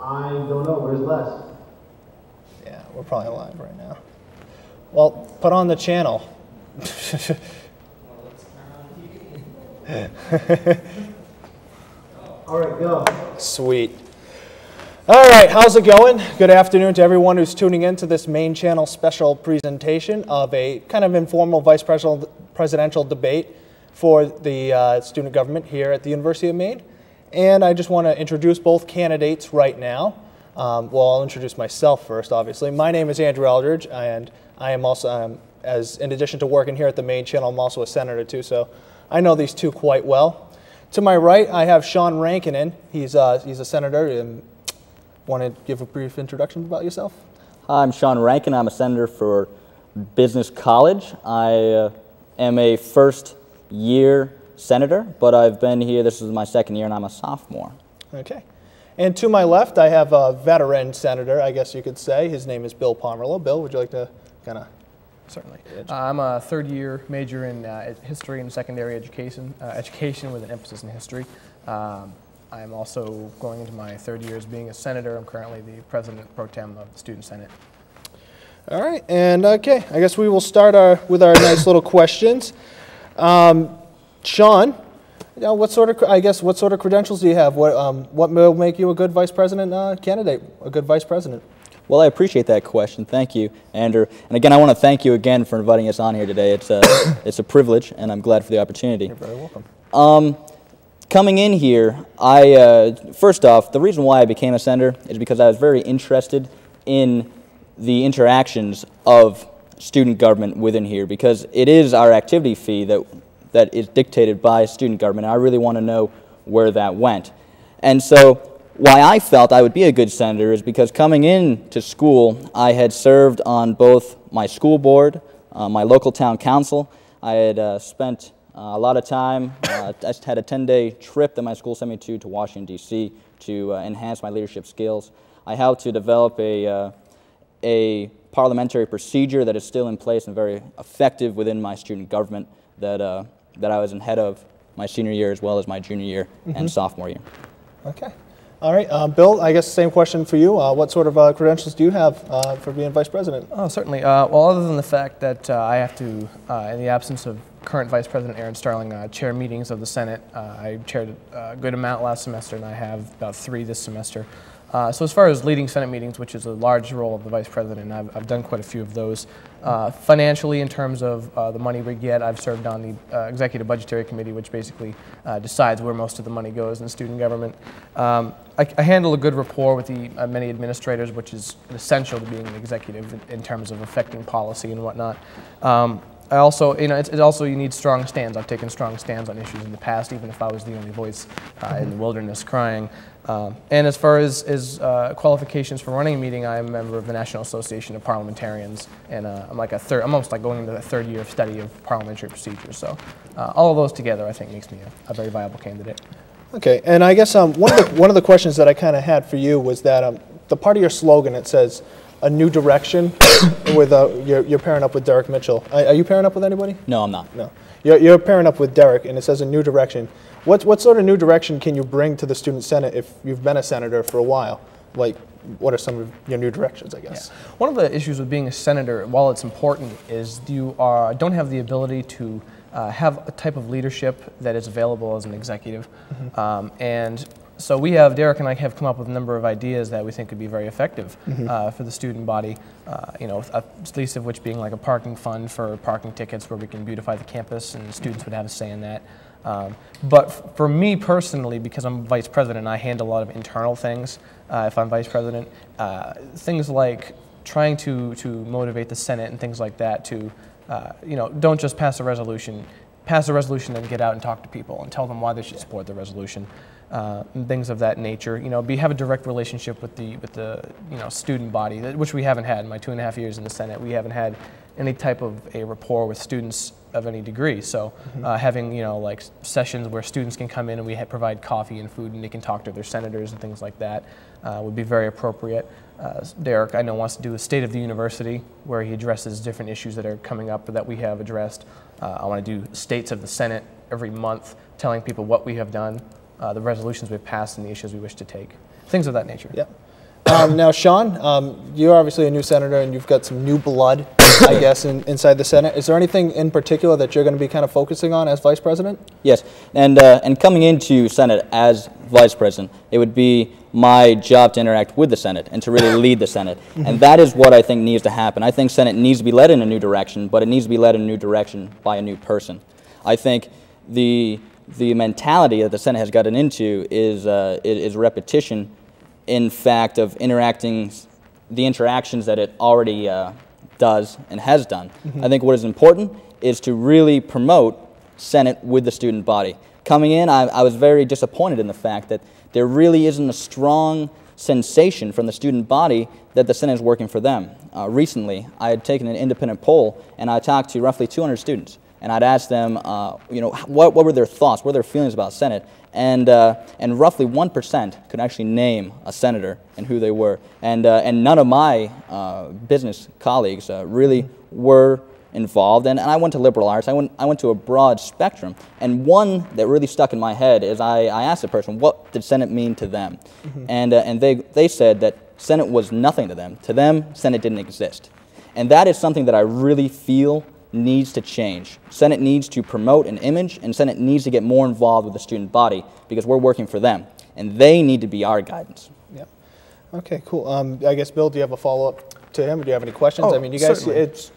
I don't know. Where's Les? Yeah, we're probably live right now. Well, put on the channel. All right, go. Sweet. All right, how's it going? Good afternoon to everyone who's tuning in to this Maine Channel special presentation of a kind of informal vice presidential debate for the student government here at the University of Maine. And I just want to introduce both candidates right now. Well, I'll introduce myself first, obviously. My name is Andrew Eldridge, and I am also, in addition to working here at the Maine Channel, I'm also a senator too, so I know these two quite well. To my right, I have Sean Rankin in. He's a senator. Want to give a brief introduction about yourself? Hi, I'm Sean Rankin. I'm a senator for Business College. I am a first-year senator, but I've been here, this is my second year, and I'm a sophomore. Okay. And to my left, I have a veteran senator, I guess you could say. His name is Bill Pomerleau. Bill, would you like to kind of... Certainly. I'm a third-year major in history and secondary education, with an emphasis in history. I'm also going into my third year as being a senator. I'm currently the president pro tem of the Student Senate. All right, and okay, I guess we will start with our nice little questions. Sean, what sort of credentials do you have? What will make you a good vice president candidate, a good vice president? Well, I appreciate that question. Thank you, Andrew. And again, I want to thank you again for inviting us on here today. It's a privilege, and I'm glad for the opportunity. You're very welcome. Coming in here, first off, the reason why I became a senator is because I was very interested in the interactions of student government within here, because it is our activity fee that is dictated by student government, and I really want to know where that went. And so why I felt I would be a good senator is because coming into school, I had served on both my school board, my local town council. I had spent a lot of time. I had a 10-day trip that my school sent me to Washington, D.C. to enhance my leadership skills. I helped to develop a parliamentary procedure that is still in place and very effective within my student government that I was in head of my senior year as well as my junior year and sophomore year. Okay. All right, Bill, I guess same question for you. What sort of credentials do you have for being vice president? Oh, certainly. Well, other than the fact that I have to, in the absence of current Vice President Aaron Starling, chair meetings of the Senate. I chaired a good amount last semester, and I have about 3 this semester. So as far as leading Senate meetings, which is a large role of the Vice President, I've done quite a few of those. Financially, in terms of the money we get, I've served on the Executive Budgetary Committee, which basically decides where most of the money goes in student government. I handle a good rapport with the many administrators, which is essential to being an executive in terms of affecting policy and whatnot. I also, it's also you need strong stands. I've taken strong stands on issues in the past, even if I was the only voice in the wilderness crying. And as far as qualifications for running a meeting, I'm a member of the National Association of Parliamentarians, and I'm almost like going into the third year of study of parliamentary procedures. So all of those together, I think, makes me a very viable candidate. Okay, and I guess one of the questions that I kind of had for you was that the part of your slogan, it says, a new direction, with you're pairing up with Derek Mitchell. Are you pairing up with anybody? No, I'm not. No. You're pairing up with Derek, and it says a new direction. What sort of new direction can you bring to the Student Senate if you've been a senator for a while? Like, what are some of your new directions, I guess? Yeah. One of the issues with being a senator, while it's important, is you don't have the ability to have a type of leadership that is available as an executive. And so Derek and I have come up with a number of ideas that we think could be very effective for the student body, least of which being like a parking fund for parking tickets where we can beautify the campus and students would have a say in that. But for me personally, because I'm vice president, I handle a lot of internal things if I'm vice president. Things like trying to motivate the Senate and things like that to, don't just pass a resolution and get out and talk to people and tell them why they should support the resolution. And things of that nature. Have a direct relationship with the student body, which we haven't had in my 2.5 years in the Senate. We haven't had any type of a rapport with students of any degree. So having like sessions where students can come in and we provide coffee and food and they can talk to their senators and things like that would be very appropriate. Derek, I know, wants to do a State of the University where he addresses different issues that are coming up that we have addressed. I want to do States of the Senate every month, telling people what we have done, the resolutions we've passed and the issues we wish to take. Things of that nature. Yeah. Now, Sean, you're obviously a new senator, and you've got some new blood, I guess, inside the Senate. Is there anything in particular that you're going to be kind of focusing on as vice president? Yes, and coming into Senate as vice president, it would be my job to interact with the Senate and to really lead the Senate. And that is what I think needs to happen. I think Senate needs to be led in a new direction, but it needs to be led in a new direction by a new person. I think the mentality that the Senate has gotten into is repetition, in fact, of the interactions that it already does and has done. I think what is important is to really promote Senate with the student body. Coming in, I was very disappointed in the fact that there really isn't a strong sensation from the student body that the Senate is working for them. Recently, I had taken an independent poll, and I talked to roughly 200 students, and I'd asked them, what were their thoughts, what were their feelings about Senate, and roughly 1% could actually name a senator and who they were, and none of my business colleagues really were involved, and I went to liberal arts. I went to a broad spectrum, and one that really stuck in my head is I asked the person, what did Senate mean to them? And they said that Senate was nothing to them. To them, Senate didn't exist. And that is something that I really feel needs to change. Senate needs to promote an image, and Senate needs to get more involved with the student body because we're working for them, and they need to be our guidance. Yep. Okay, cool. I guess, Bill, do you have a follow-up to him, or do you have any questions? Oh, I mean, you guys, certainly.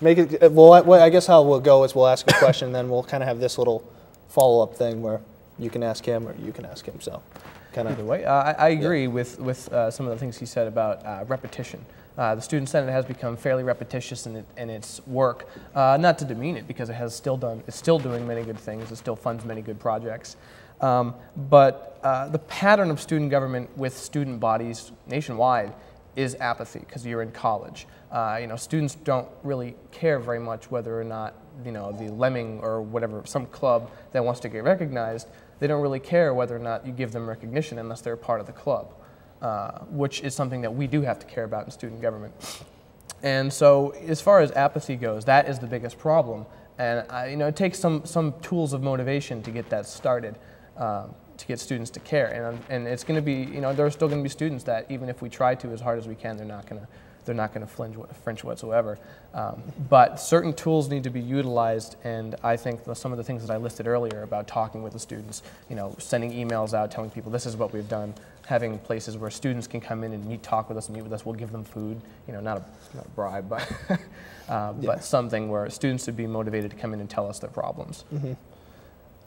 I guess how we'll go is we'll ask a question, and then we'll kind of have this little follow-up thing where you can ask him or you can ask him. So, kind of. Either way, I agree with some of the things he said about repetition. The Student Senate has become fairly repetitious in its work, not to demean it because it's still doing many good things, it still funds many good projects. But the pattern of student government with student bodies nationwide is apathy because you're in college. Students don't really care very much whether or not the Lemming or whatever, some club that wants to get recognized, they don't really care whether or not you give them recognition unless they're a part of the club. Which is something that we do have to care about in student government. And so as far as apathy goes, that is the biggest problem. And it takes some tools of motivation to get that started, to get students to care. And it's going to be, there are still going to be students that even if we try to as hard as we can, they're not going to flinch whatsoever. But certain tools need to be utilized, and I think some of the things that I listed earlier about talking with the students, sending emails out telling people this is what we've done, having places where students can come in and talk with us and meet with us. We'll give them food, not a bribe, but but something where students would be motivated to come in and tell us their problems.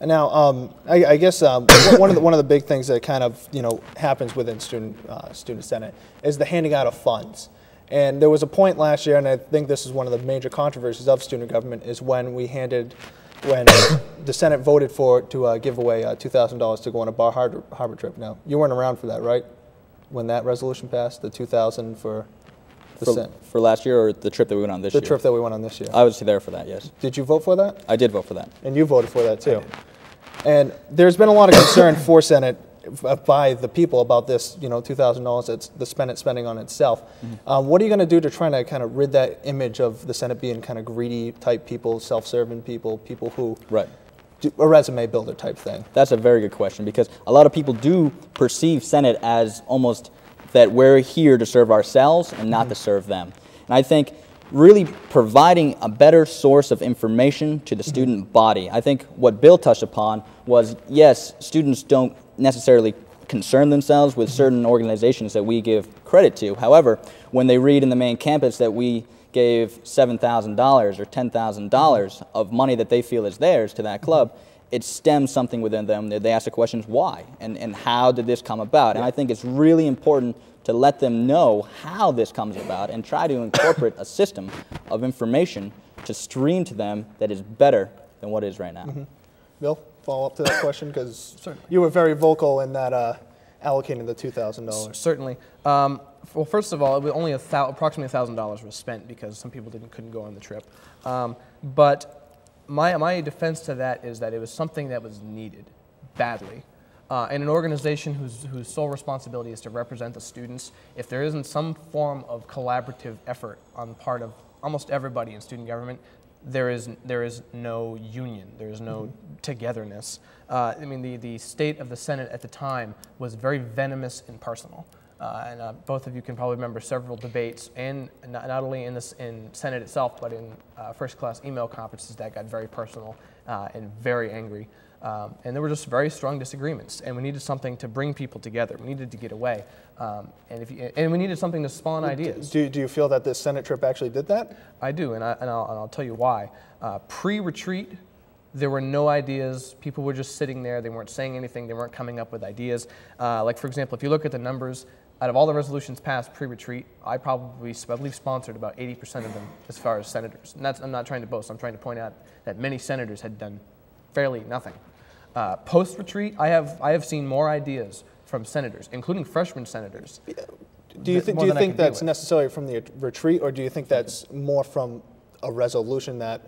And now, I guess one of the big things that kind of happens within student Senate is the handing out of funds. And there was a point last year, and I think this is one of the major controversies of student government, is when the Senate voted to give away $2,000 to go on a Bar Harbor trip. Now, you weren't around for that, right? When that resolution passed, the $2,000 for the Senate. For last year, or the trip that we went on this year? The trip that we went on this year. I was there for that, yes. Did you vote for that? I did vote for that. And you voted for that, too. And there's been a lot of concern for Senate by the people about this, $2,000 that's the Senate spending on itself. What are you going to do to try to kind of rid that image of the Senate being kind of greedy type people, self-serving people who do a resume builder type thing? That's a very good question, because a lot of people do perceive Senate as almost that we're here to serve ourselves and not to serve them. And I think really providing a better source of information to the student body. I think what Bill touched upon was, yes, students don't necessarily concern themselves with certain organizations that we give credit to. However, when they read in the main campus that we gave $7,000 or $10,000 of money that they feel is theirs to that club, it stems something within them. They ask the questions, why? And how did this come about? And I think it's really important to let them know how this comes about and try to incorporate a system of information to stream to them that is better than what it is right now. Bill, follow up to that question, because you were very vocal in that allocating the $2,000. Certainly. Well, first of all, it was only approximately $1,000 was spent because some people couldn't go on the trip. But my defense to that is that it was something that was needed badly. In an organization whose sole responsibility is to represent the students, if there isn't some form of collaborative effort on the part of almost everybody in student government, there is no union, there is no togetherness. I mean, the state of the Senate at the time was very venomous and personal. And both of you can probably remember several debates, and not only in Senate itself, but in first-class email conferences that got very personal and very angry. And there were just very strong disagreements, and we needed something to bring people together. We needed to get away, and we needed something to spawn ideas. Do you feel that this Senate trip actually did that? I do, and I'll tell you why. Pre-retreat, there were no ideas. People were just sitting there. They weren't saying anything. They weren't coming up with ideas. Like, for example, if you look at the numbers, out of all the resolutions passed pre-retreat, I believe sponsored about 80% of them as far as senators. And I'm not trying to boast. I'm trying to point out that many senators had done fairly nothing. Post-retreat, I have seen more ideas from senators, including freshman senators. Do you think that's necessarily from the retreat, or do you think that's more from a resolution that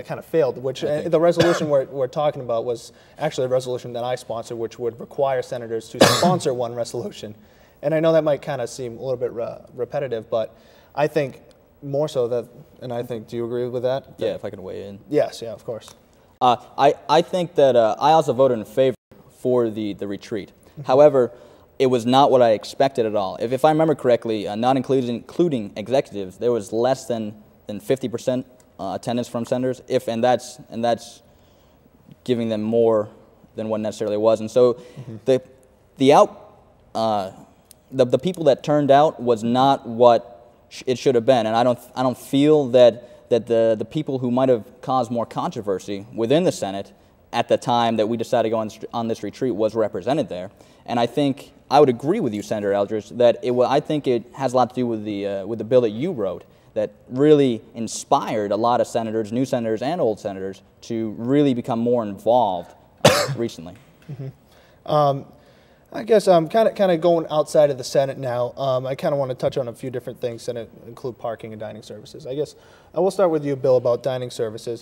kind of failed? Which the resolution we're talking about was actually a resolution that I sponsored, which would require senators to sponsor one resolution. And I know that might kind of seem a little bit repetitive, but I think more so that, and I think, do you agree with that? Yeah, if I can weigh in. Yes, yeah, of course. I think that I also voted in favor for the retreat. However, it was not what I expected at all. If I remember correctly, not including executives, there was less than 50% attendance from senators, and that's giving them more than what necessarily was. And so the people that turned out was not what it should have been, and I don't feel that the people who might have caused more controversy within the Senate at the time that we decided to go on this retreat was represented there. And I think I would agree with you, Senator Eldridge, that I think it has a lot to do with the bill that you wrote that really inspired a lot of senators, new senators and old senators, to really become more involved recently. I guess I'm kind of going outside of the Senate now. I kind of want to touch on a few different things that include parking and dining services. I guess I will start with you, Bill, about dining services.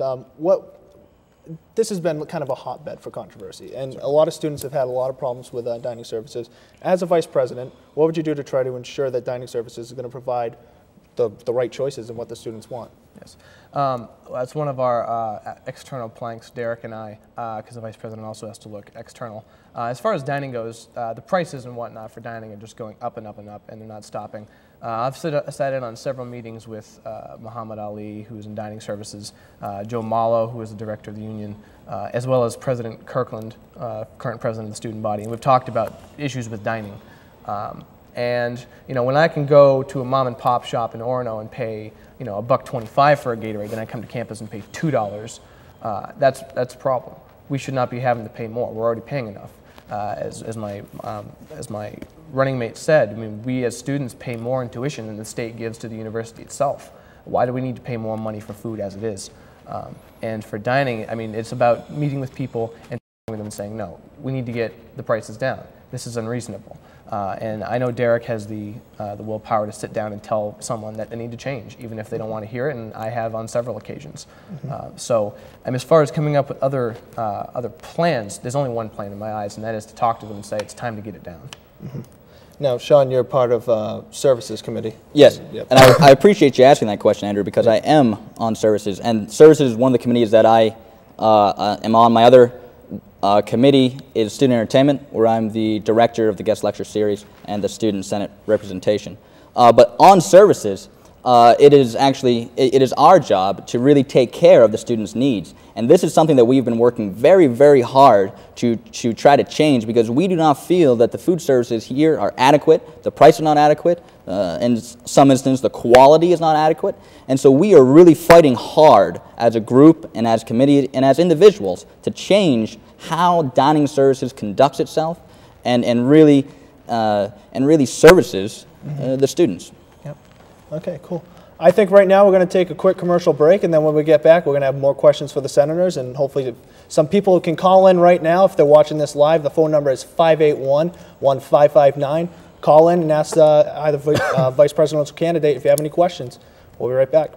This has been kind of a hotbed for controversy, and a lot of students have had a lot of problems with dining services. As a vice president, what would you do to try to ensure that dining services is going to provide the right choices and what the students want? Yes. That's one of our external planks, Derek and I, because the vice president also has to look external. As far as dining goes, the prices and whatnot for dining are just going up and up and up, and they're not stopping. I've sat in on several meetings with Muhammad Ali, who's in dining services, Joe Mallow, who is the director of the union, as well as President Kirkland, current president of the student body, and we've talked about issues with dining. And when I can go to a mom and pop shop in Orono and pay $1.25 for a Gatorade, then I come to campus and pay $2. That's a problem. We should not be having to pay more. We're already paying enough. As my running mate said, I mean, we as students pay more in tuition than the state gives to the university itself. Why do we need to pay more money for food as it is? And for dining, I mean, it's about meeting with people and talking with them and saying, no, we need to get the prices down. This is unreasonable. And I know Derek has the willpower to sit down and tell someone that they need to change, even if they don't want to hear it, and I have on several occasions. So as far as coming up with other plans, there's only one plan in my eyes, and that is to talk to them and say it's time to get it down. Now, Sean, you're part of Services Committee. Yes, Yep. and I appreciate you asking that question, Andrew, because I am on Services, and Services is one of the committees that I am on. My other committee is Student Entertainment, where I'm the director of the guest lecture series and the Student Senate representation. But on Services, it is our job to really take care of the students' needs. And this is something that we've been working very, very hard to try to change, because we do not feel that the food services here are adequate, the price is not adequate, in some instances the quality is not adequate. And so we are really fighting hard as a group and as committee and as individuals to change how dining services conducts itself and really services the students. Yep. Okay, cool. I think right now we're going to take a quick commercial break, and then when we get back, we're going to have more questions for the senators, and hopefully some people can call in right now if they're watching this live. The phone number is 581-1559. Call in and ask either vice presidential candidate if you have any questions. We'll be right back.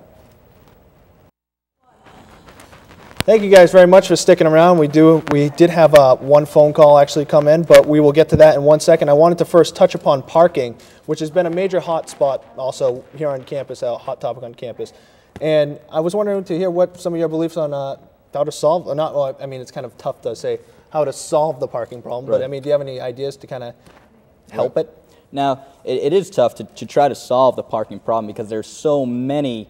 Thank you guys very much for sticking around. We did have one phone call actually come in, but we will get to that in 1 second. I wanted to first touch upon parking, which has been a major hot spot also here on campus, a hot topic on campus. And I was wondering to hear what some of your beliefs on how to solve, or not, well, I mean, it's kind of tough to say how to solve the parking problem, but I mean, do you have any ideas to kind of help it? Now, it is tough to try to solve the parking problem because there's so many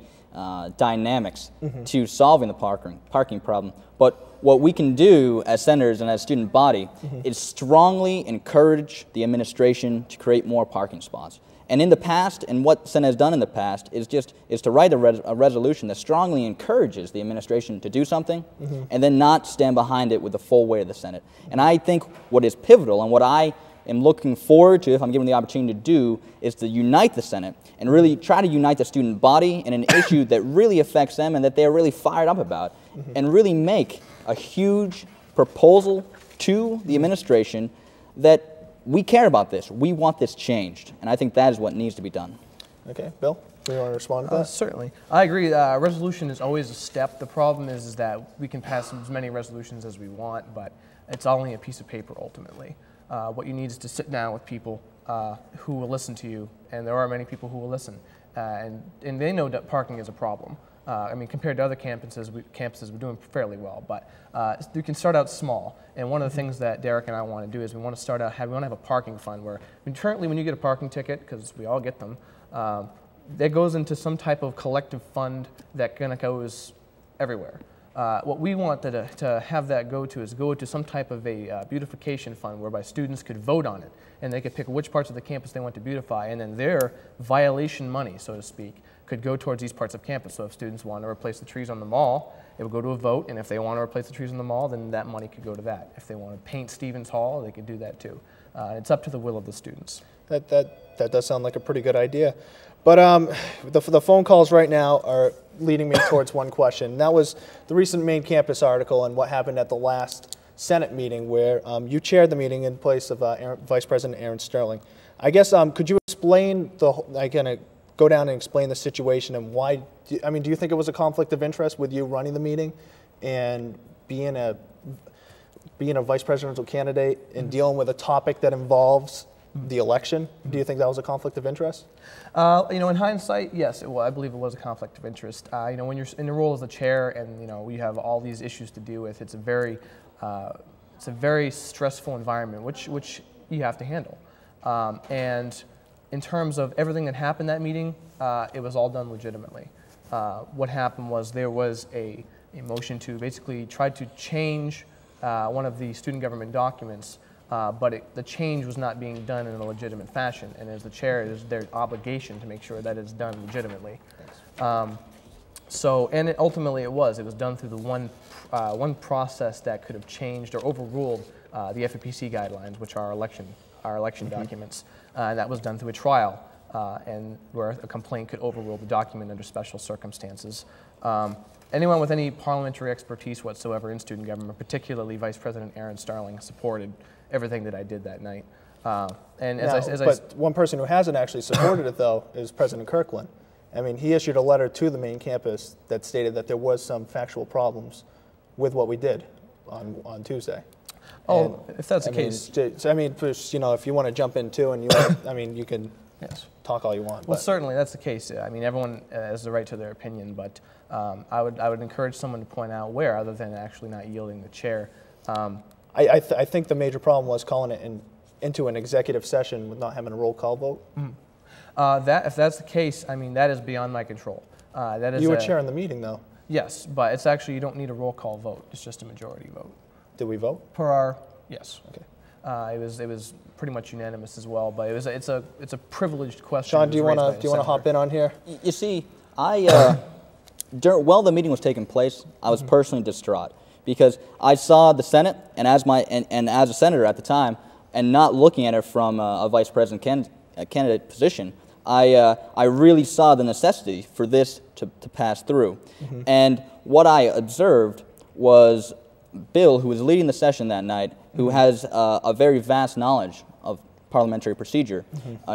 dynamics to solving the parking problem. But what we can do as senators and as student body is strongly encourage the administration to create more parking spots. And in the past, and what Senate has done in the past, is to write a resolution that strongly encourages the administration to do something, and then not stand behind it with the full weight of the Senate. And I think what is pivotal, and what I am looking forward to, if I'm given the opportunity to do, is to unite the Senate and really try to unite the student body in an issue that really affects them and that they are really fired up about, and really make a huge proposal to the administration that we care about this. We want this changed, and I think that is what needs to be done. Okay, Bill, do you want to respond to that? Certainly. I agree. Resolution is always a step. The problem is that we can pass as many resolutions as we want, but it's only a piece of paper ultimately. What you need is to sit down with people who will listen to you, and there are many people who will listen, and they know that parking is a problem. I mean, compared to other campuses, we're doing fairly well, but you can start out small. And one of the things that Derek and I want to do is we want to start out, we want to have a parking fund where, currently when you get a parking ticket, because we all get them, that goes into some type of collective fund that kind of goes everywhere. What we want to have that go to some type of a beautification fund whereby students could vote on it, and they could pick which parts of the campus they want to beautify, and then their violation money, so to speak, could go towards these parts of campus. So if students want to replace the trees on the mall, it would go to a vote, and if they want to replace the trees on the mall, then that money could go to that. If they want to paint Stevens Hall, they could do that too. It's up to the will of the students. That does sound like a pretty good idea. But the phone calls right now are leading me towards one question. That was the recent Maine campus article and what happened at the last Senate meeting where you chaired the meeting in place of Vice President Aaron Sterling. I guess, could you explain go down and explain the situation and why, I mean, do you think it was a conflict of interest with you running the meeting and being a vice presidential candidate and dealing with a topic that involves the election? Do you think that was a conflict of interest? You know, in hindsight, yes, I believe it was a conflict of interest. You know, when you're in the role as the chair and, you know, you have all these issues to deal with, it's a very stressful environment, which you have to handle. And in terms of everything that happened that meeting, it was all done legitimately. What happened was there was a motion to basically try to change one of the student government documents, but the change was not being done in a legitimate fashion. And as the chair, it is their obligation to make sure that it's done legitimately. Ultimately it was done through the one process that could have changed or overruled the FEPC guidelines, which are our election documents. And that was done through a trial, and where a complaint could overrule the document under special circumstances. Anyone with any parliamentary expertise whatsoever in student government, particularly Vice President Aaron Sterling, supported everything that I did that night. But one person who hasn't actually supported it, though, is President Kirkland. I mean, he issued a letter to the Maine campus that stated that there was some factual problems with what we did on Tuesday. Oh, and, if that's the case. I mean, you know, if you want to jump in too, and you, I mean, you can talk all you want. Well, certainly that's the case. I mean, everyone has the right to their opinion, but I would encourage someone to point out where, other than actually not yielding the chair. I think the major problem was calling it into an executive session with not having a roll call vote. If that's the case, I mean, that is beyond my control. That is you were chairing the meeting, though. Yes, but it's actually, you don't need a roll call vote. It's just a majority vote. Did we vote? Yes. Okay. It was pretty much unanimous as well, but it's a privileged question. Sean, do you want to hop in on here? You see, while the meeting was taking place, I was personally distraught because I saw the Senate, and as a senator at the time, and not looking at it from a vice president candidate position, I really saw the necessity for this to pass through. And what I observed was Bill, who was leading the session that night, who has a very vast knowledge of parliamentary procedure,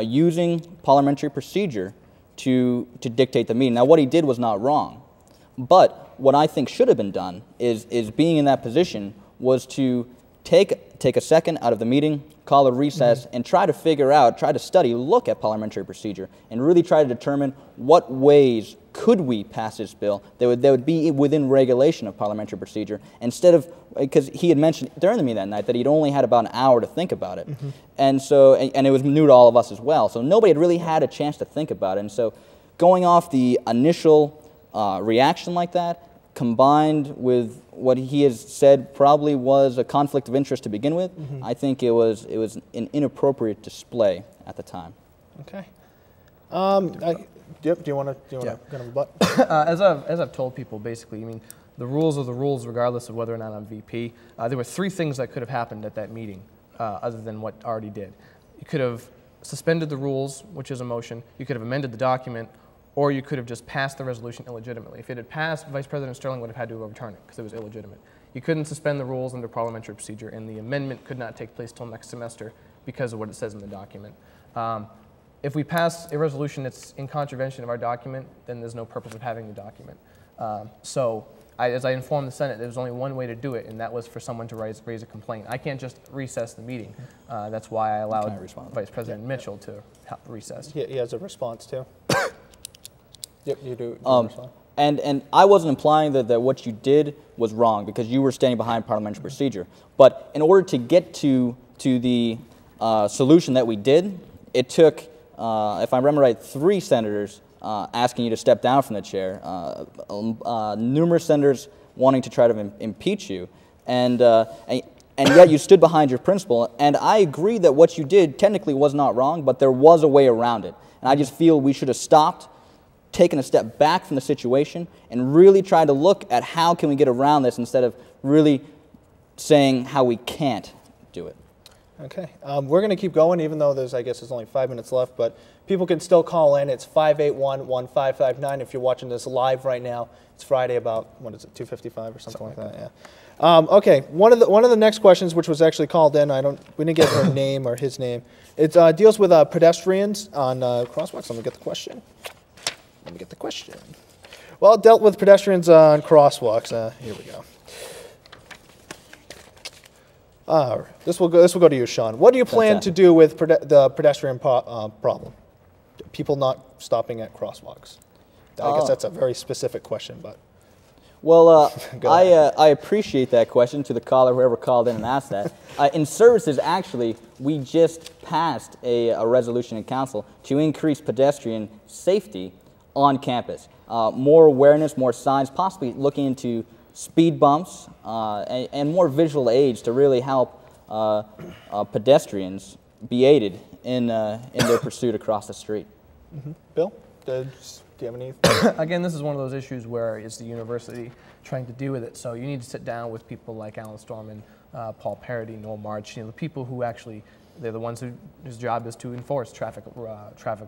using parliamentary procedure to dictate the meeting. Now, what he did was not wrong, but what I think should have been done is being in that position was to take a second out of the meeting, call a recess, and try to figure out, try to study, look at parliamentary procedure, and really try to determine what ways could we pass this bill that would be within regulation of parliamentary procedure, instead of, because he had mentioned during the meeting that night that he'd only had about an hour to think about it. And so, and it was new to all of us as well, so nobody had really had a chance to think about it. And so going off the initial reaction like that, combined with what he has said probably was a conflict of interest to begin with, I think it was an inappropriate display at the time. Okay. Yep. Do you want to kind of rebut? As I've told people, basically, I mean, the rules are the rules regardless of whether or not I'm VP. There were 3 things that could have happened at that meeting, other than what already did. You could have suspended the rules, which is a motion. You could have amended the document, or you could have just passed the resolution illegitimately. If it had passed, Vice President Sterling would have had to overturn it because it was illegitimate. You couldn't suspend the rules under parliamentary procedure, and the amendment could not take place till next semester because of what it says in the document. If we pass a resolution that's in contravention of our document, then there's no purpose of having the document. As I informed the Senate, there was only one way to do it, and that was for someone to raise a complaint. I can't just recess the meeting. That's why I allowed Vice President Mitchell to recess. He has a response too. Yep, you do. And I wasn't implying that what you did was wrong because you were standing behind parliamentary procedure. But in order to get to the solution that we did, it took, if I remember right, 3 senators asking you to step down from the chair, numerous senators wanting to try to impeach you, and yet you stood behind your principle. And I agree that what you did technically was not wrong, but there was a way around it. And I just feel we should have stopped, taken a step back from the situation, and really tried to look at how can we get around this instead of really saying how we can't do it. Okay, we're going to keep going, even though I guess there's only 5 minutes left, but people can still call in. It's 581-1559 if you're watching this live right now. It's Friday about, what is it, 2:55 or something like that, yeah. Okay, one of the next questions, which was actually called in, we didn't get her name or his name. It deals with pedestrians on crosswalks. Let me get the question. Well, it dealt with pedestrians on crosswalks. Here we go. This will go to you, Sean. What do you plan to do with the pedestrian problem? People not stopping at crosswalks. I guess that's a very specific question, but. Well, I appreciate that question to the caller, whoever called in and asked that. In services, actually, we just passed a resolution in council to increase pedestrian safety on campus. More awareness, more signs, possibly looking into speed bumps and more visual aids to really help pedestrians be aided in their pursuit across the street. Bill, do you have any? Again, this is one of those issues where it's the university trying to deal with it. So you need to sit down with people like Alan Storman, Paul Parody, Noel March, the people who actually, they're the ones whose job is to enforce traffic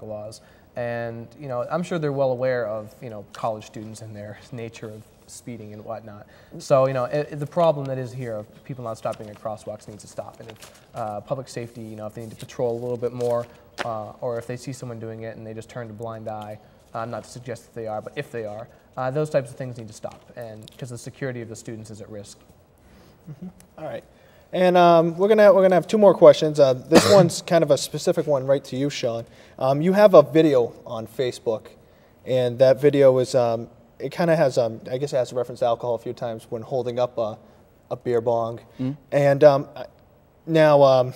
laws. And I'm sure they're well aware of college students and their nature of speeding and whatnot. So the problem that is here of people not stopping at crosswalks needs to stop. And if public safety, if they need to patrol a little bit more, or if they see someone doing it and they just turn a blind eye, not to suggest that they are, but if they are, those types of things need to stop, and because the security of the students is at risk. All right. And we're gonna have 2 more questions. This one's kind of a specific one right to you, Sean. You have a video on Facebook, and that video is it kind of has I guess it has referenced alcohol a few times when holding up a beer bong, and now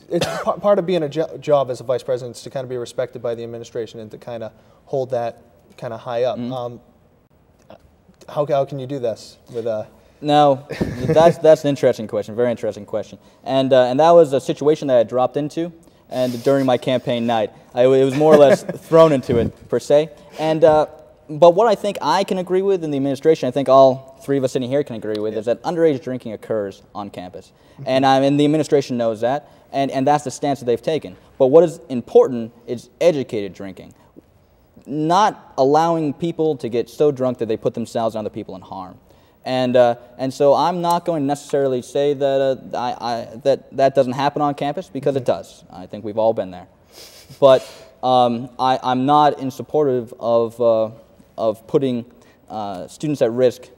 it's part of being a job as a vice president is to kind of be respected by the administration and to kind of hold that kind of high up. How can you do this with a? Now, that's an interesting question, very interesting question. And that was a situation that I dropped into and during my campaign night. It was more or less thrown into it, per se. And, but what I think I can agree with in the administration, I think all 3 of us sitting here can agree with, is that underage drinking occurs on campus. And the administration knows that, and that's the stance that they've taken. But what is important is educated drinking. Not allowing people to get so drunk that they put themselves and other people in harm. And so I'm not going to necessarily say that that doesn't happen on campus, because it does. I think we've all been there. But I'm not in supportive of putting students at risk,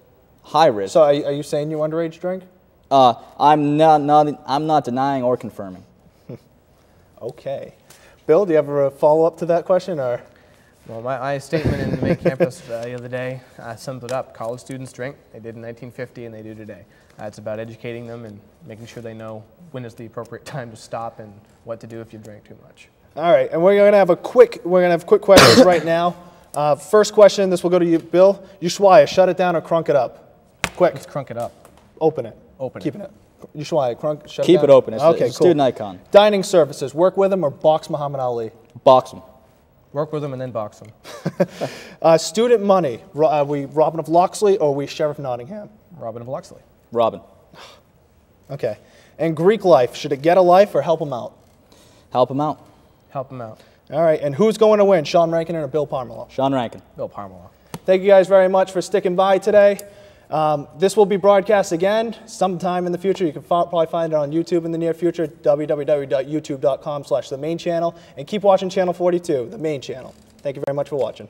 high risk. So are you saying you underage drink? I'm not denying or confirming. Okay. Bill, do you have a follow-up to that question, or? Well, my statement in the Maine campus the other day sums it up. College students drink. They did in 1950 and they do today. It's about educating them and making sure they know when is the appropriate time to stop and what to do if you drink too much. All right, and we're gonna have quick questions right now. First question, this will go to you, Bill. Ushuaia, shut it down or crunk it up? Quick. Let's crunk it up. Open it. Open Keeping it. Ushuaia, crunk, shut Keep it down? it open. It's okay, a cool. student icon. Dining services, work with him or box Muhammad Ali? Box them. Work with them and then box them. Student money, are we Robin of Locksley or are we Sheriff Nottingham? Robin of Locksley. Robin. Okay. And Greek life, should it get a life or help him out? Help them out. Help them out. All right, and who's going to win, Sean Rankin or Bill Pomerleau? Sean Rankin. Bill Pomerleau. Thank you guys very much for sticking by today. This will be broadcast again sometime in the future. You can probably find it on YouTube in the near future, www.youtube.com/the Maine Channel. And keep watching Channel 42, the Maine Channel. Thank you very much for watching.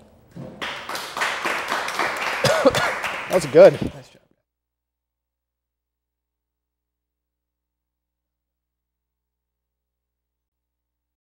That was good. Nice job.